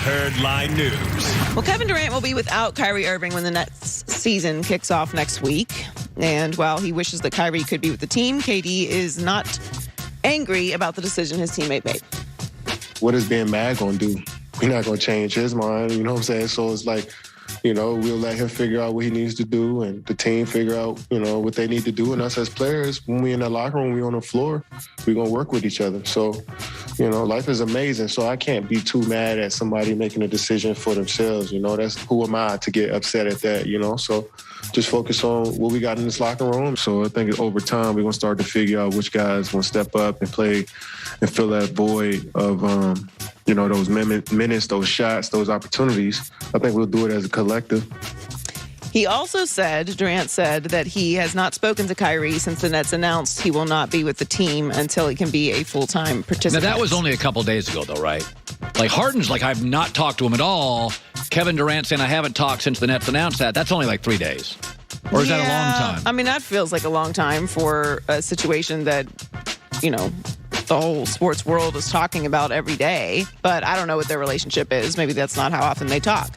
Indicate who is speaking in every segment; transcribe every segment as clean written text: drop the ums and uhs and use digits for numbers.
Speaker 1: Herd Line News.
Speaker 2: Well, Kevin Durant will be without Kyrie Irving when the Nets season kicks off next week. And while he wishes that Kyrie could be with the team, KD is not angry about the decision his teammate made.
Speaker 3: What is being mad going to do? We're not going to change his mind, you know what I'm saying? So it's like, we'll let him figure out what he needs to do and the team figure out, what they need to do. And us as players, when we in the locker room, we on the floor, we're going to work with each other. So, life is amazing. So I can't be too mad at somebody making a decision for themselves. That's who am I to get upset at that, So just focus on what we got in this locker room. So I think over time, we're going to start to figure out which guys want to step up and play and fill that void of, those minutes, those shots, those opportunities. I think we'll do it as a collective.
Speaker 2: He also said, Durant said, that he has not spoken to Kyrie since the Nets announced he will not be with the team until he can be a full-time participant.
Speaker 4: Now, that was only a couple days ago, though, right? Like, Harden's like, I've not talked to him at all. Kevin Durant saying, I haven't talked since the Nets announced that. That's only like 3 days. Or is that a long time?
Speaker 2: I mean, that feels like a long time for a situation that, the whole sports world is talking about every day. But I don't know what their relationship is. Maybe that's not how often they talk.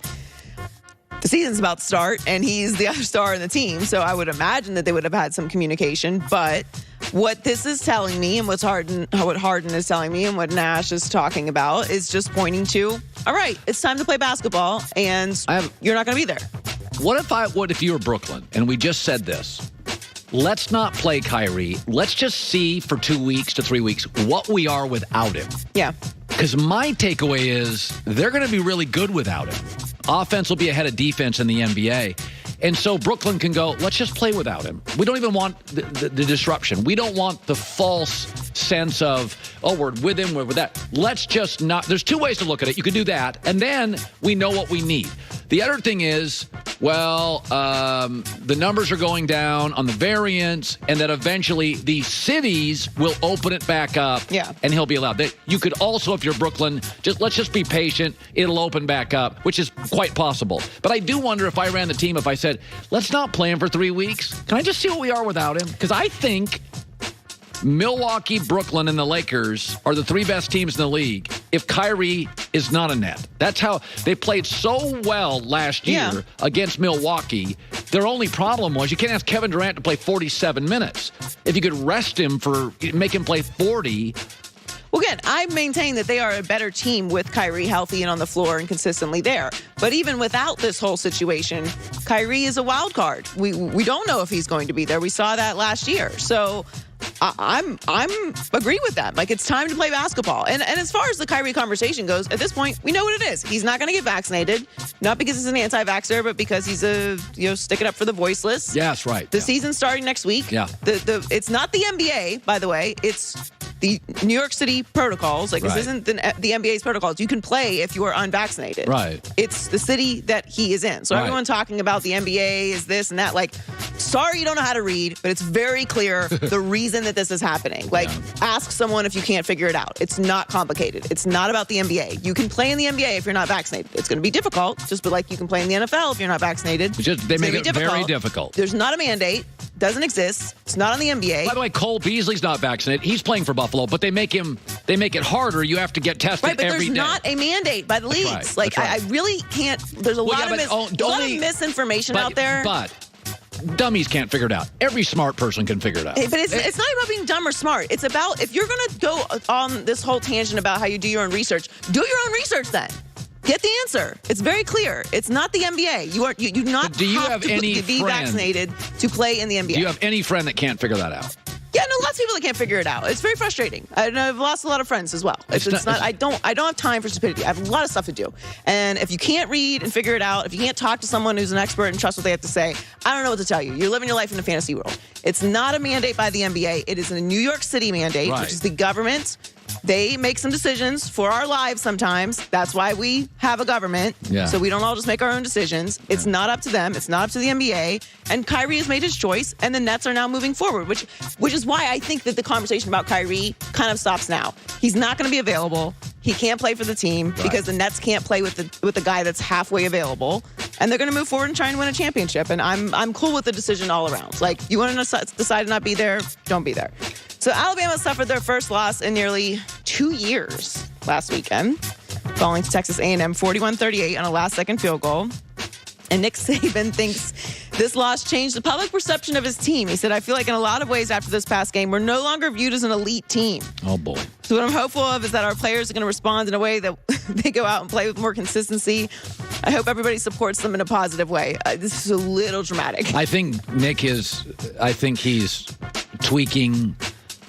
Speaker 2: The season's about to start, and he's the other star in the team, so I would imagine that they would have had some communication. But what this is telling me, and what Harden is telling me, and what Nash is talking about, is just pointing to, all right, it's time to play basketball, and you're not going to be there.
Speaker 4: What if you were Brooklyn, and we just said this? Let's not play Kyrie. Let's just see for 2 weeks to 3 weeks what we are without him.
Speaker 2: Yeah.
Speaker 4: Because my takeaway is they're going to be really good without him. Offense will be ahead of defense in the NBA. And so Brooklyn can go, let's just play without him. We don't even want the disruption. We don't want the false sense of, we're with him, we're with that. Let's just not. There's two ways to look at it. You can do that, and then we know what we need. The other thing is, the numbers are going down on the variants, and that eventually the cities will open it back up, and he'll be allowed. You could also, if you're Brooklyn, let's just be patient. It'll open back up, which is quite possible. But I do wonder if I ran the team, if I said, let's not play him for 3 weeks. Can I just see what we are without him? Because I think Milwaukee, Brooklyn, and the Lakers are the 3 best teams in the league if Kyrie is not a net. That's how they played so well last year against Milwaukee. Their only problem was you can't ask Kevin Durant to play 47 minutes. If you could rest him make him play 40.
Speaker 2: Well, again, I maintain that they are a better team with Kyrie healthy and on the floor and consistently there. But even without this whole situation, Kyrie is a wild card. We don't know if he's going to be there. We saw that last year. So I'm agree with that. Like, it's time to play basketball. And as far as the Kyrie conversation goes, at this point, we know what it is. He's not going to get vaccinated, not because he's an anti-vaxxer, but because he's sticking up for the voiceless.
Speaker 4: Yes, right.
Speaker 2: The season's starting next week.
Speaker 4: Yeah.
Speaker 2: It's not the NBA, by the way. It's the New York City protocols. Like, this isn't the NBA's protocols. You can play if you are unvaccinated.
Speaker 4: Right.
Speaker 2: It's the city that he is in. So everyone talking about the NBA is this and that. Like, sorry you don't know how to read, but it's very clear the reason that this is happening. Like, ask someone if you can't figure it out. It's not complicated. It's not about the NBA. You can play in the NBA if you're not vaccinated. It's going to be difficult, just like you can play in the NFL if you're not vaccinated.
Speaker 4: They make it very difficult.
Speaker 2: There's not a mandate. Doesn't exist. It's not on the NBA.
Speaker 4: By the way, Cole Beasley's not vaccinated. He's playing for Buffalo, but they make it harder. You have to get tested every day.
Speaker 2: Right, but there's not a mandate by the leagues. Like, I really can't. There's a lot of misinformation out there.
Speaker 4: But dummies can't figure it out. Every smart person can figure it out.
Speaker 2: But it's not about being dumb or smart. It's about, if you're going to go on this whole tangent about how you do your own research, do your own research then. Get the answer. It's very clear. It's not the NBA. You do not have to be vaccinated to play in the NBA.
Speaker 4: Do you have any friend that can't figure that out?
Speaker 2: Yeah, no, lots of people that can't figure it out. It's very frustrating. I've lost a lot of friends as well. I don't have time for stupidity. I have a lot of stuff to do. And if you can't read and figure it out, if you can't talk to someone who's an expert and trust what they have to say, I don't know what to tell you. You're living your life in a fantasy world. It's not a mandate by the NBA. It is a New York City mandate, which is the government. They make some decisions for our lives sometimes. That's why we have a government. Yeah. So we don't all just make our own decisions. It's not up to them. It's not up to the NBA. And Kyrie has made his choice, and the Nets are now moving forward, which is why I think that the conversation about Kyrie kind of stops now. He's not going to be available. He can't play for the team because the Nets can't play with the guy that's halfway available. And they're going to move forward and try and win a championship. And I'm cool with the decision all around. Like, you want to decide to not be there, don't be there. So Alabama suffered their first loss in nearly 2 years last weekend. falling to Texas A&M 41-38 on a last-second field goal. And Nick Saban thinks this loss changed the public perception of his team. He said, I feel like in a lot of ways after this past game, we're no longer viewed as an elite team.
Speaker 4: Oh, boy.
Speaker 2: So what I'm hopeful of is that our players are going to respond in a way that they go out and play with more consistency. I hope everybody supports them in a positive way. This is a little dramatic.
Speaker 4: I think he's tweaking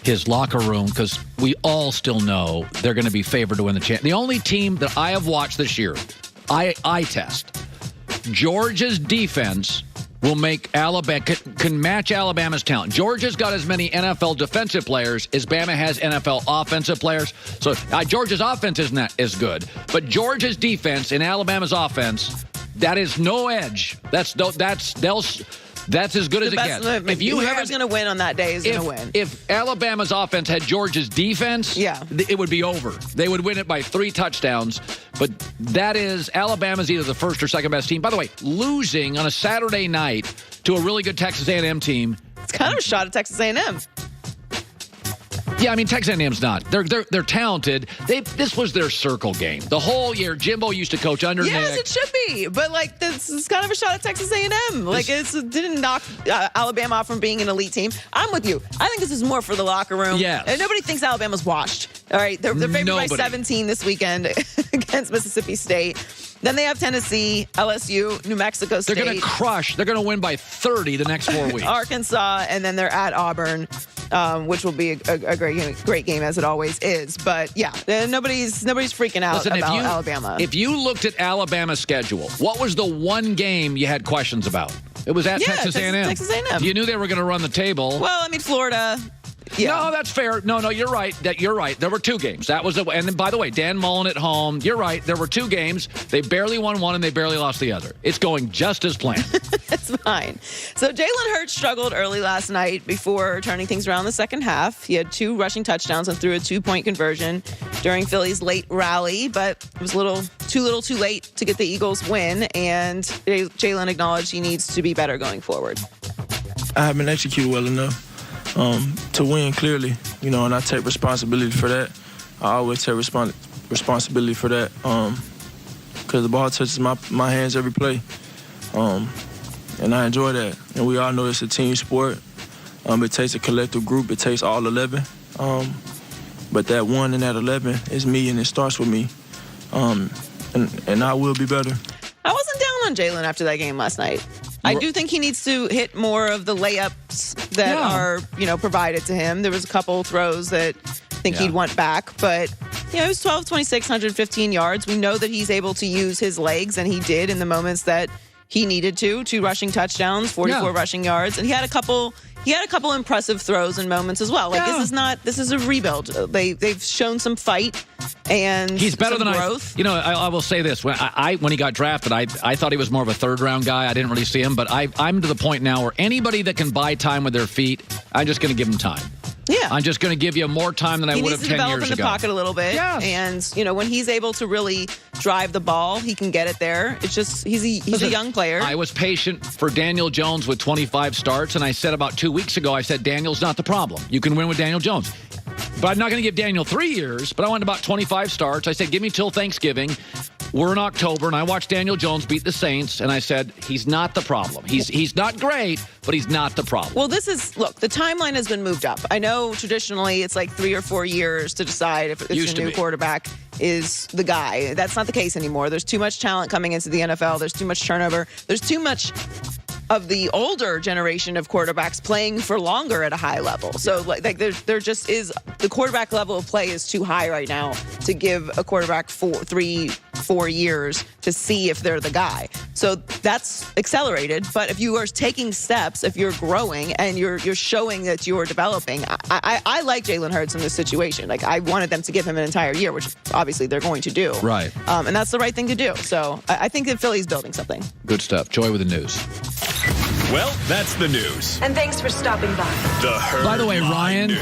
Speaker 4: his locker room because we all still know they're going to be favored to win the championship. The only team that I have watched this year, eye test, Georgia's defense will make Alabama, can match Alabama's talent. Georgia's got as many NFL defensive players as Bama has NFL offensive players. So Georgia's offense isn't that as good. But Georgia's defense and Alabama's offense, that is no edge. That's as good as it gets.
Speaker 2: If whoever's going to win on that day is going to win.
Speaker 4: If Alabama's offense had Georgia's defense, it would be over. They would win it by 3 touchdowns. But that is, Alabama's either the first or second best team. By the way, losing on a Saturday night to a really good Texas A&M team.
Speaker 2: It's kind of a shot at Texas A&M.
Speaker 4: Yeah, I mean, Texas A&M's not. They're talented. This was their circle game. The whole year, Jimbo used to coach under Nick.
Speaker 2: Yes, it should be. But, this is kind of a shot at Texas A&M. It didn't knock Alabama off from being an elite team. I'm with you. I think this is more for the locker room.
Speaker 4: Yes.
Speaker 2: And nobody thinks Alabama's washed. All right, they're favored by 17 this weekend against Mississippi State. Then they have Tennessee, LSU, New Mexico State.
Speaker 4: They're going to crush. They're going to win by 30 the next 4 weeks.
Speaker 2: Arkansas, and then they're at Auburn, which will be a great game, as it always is. But, yeah, nobody's freaking out about Alabama.
Speaker 4: If you looked at Alabama's schedule, what was the one game you had questions about? It was at Texas A&M.
Speaker 2: Texas A&M.
Speaker 4: You knew they were going to run the table.
Speaker 2: Well, I mean, Florida. Yeah.
Speaker 4: No, that's fair. No, you're right. You're right. There were 2 games. That was and then, by the way, Dan Mullen at home. You're right. There were 2 games. They barely won one and they barely lost the other. It's going just as planned.
Speaker 2: That's fine. So Jalen Hurts struggled early last night before turning things around the second half. He had 2 rushing touchdowns and threw a 2-point conversion during Philly's late rally, but it was too late to get the Eagles win. And Jalen acknowledged he needs to be better going forward.
Speaker 1: I haven't executed well enough to win, clearly, and I take responsibility for that. I always take responsibility for that because the ball touches my hands every play, and I enjoy that. And we all know it's a team sport. It takes a collective group. It takes all 11. But that 1 and that 11 is me, and it starts with me. And I will be better.
Speaker 2: I wasn't down on Jalen after that game last night. I do think he needs to hit more of the layups that are, provided to him. There was a couple throws that I think he'd want back, but it was 12, 26, 115 yards. We know that he's able to use his legs, and he did in the moments that he needed to. 2 rushing touchdowns, 44 rushing yards, and he had a couple impressive throws and moments as well. This is a rebuild. They've shown some fight and
Speaker 4: he's better than
Speaker 2: growth.
Speaker 4: I will say this: when he got drafted, I thought he was more of a 3rd-round guy. I didn't really see him, but I'm to the point now where anybody that can buy time with their feet, I'm just going to give them time.
Speaker 2: Yeah.
Speaker 4: I'm just going to give you more time than I would have 10 years ago.
Speaker 2: He needs to develop in the pocket a little bit.
Speaker 4: Yes.
Speaker 2: And, when he's able to really drive the ball, he can get it there. It's just, he's a young player.
Speaker 4: I was patient for Daniel Jones with 25 starts, and I said about 2 weeks ago, I said, Daniel's not the problem. You can win with Daniel Jones. But I'm not going to give Daniel 3 years, but I wanted about 25 starts. I said, give me till Thanksgiving. We're in October, and I watched Daniel Jones beat the Saints, and I said, he's not the problem. He's not great, but he's not the problem.
Speaker 2: Well, the timeline has been moved up. I know traditionally it's like 3 or 4 years to decide if the new quarterback is the guy. That's not the case anymore. There's too much talent coming into the NFL. There's too much turnover. There's too much of the older generation of quarterbacks playing for longer at a high level. So there just is, the quarterback level of play is too high right now to give a quarterback 3-4 years to see if they're the guy. So that's accelerated. But if you are taking steps, if you're growing and you're showing that you're developing, I like Jalen Hurts in this situation. I wanted them to give him an entire year, which obviously they're going to do.
Speaker 4: Right.
Speaker 2: And that's the right thing to do. So I think that Philly's building something.
Speaker 4: Good stuff. Joy with the news.
Speaker 5: Well, that's the news.
Speaker 6: And thanks for stopping by.
Speaker 5: The Herd
Speaker 4: By the way,
Speaker 5: Line
Speaker 4: Ryan,
Speaker 5: News.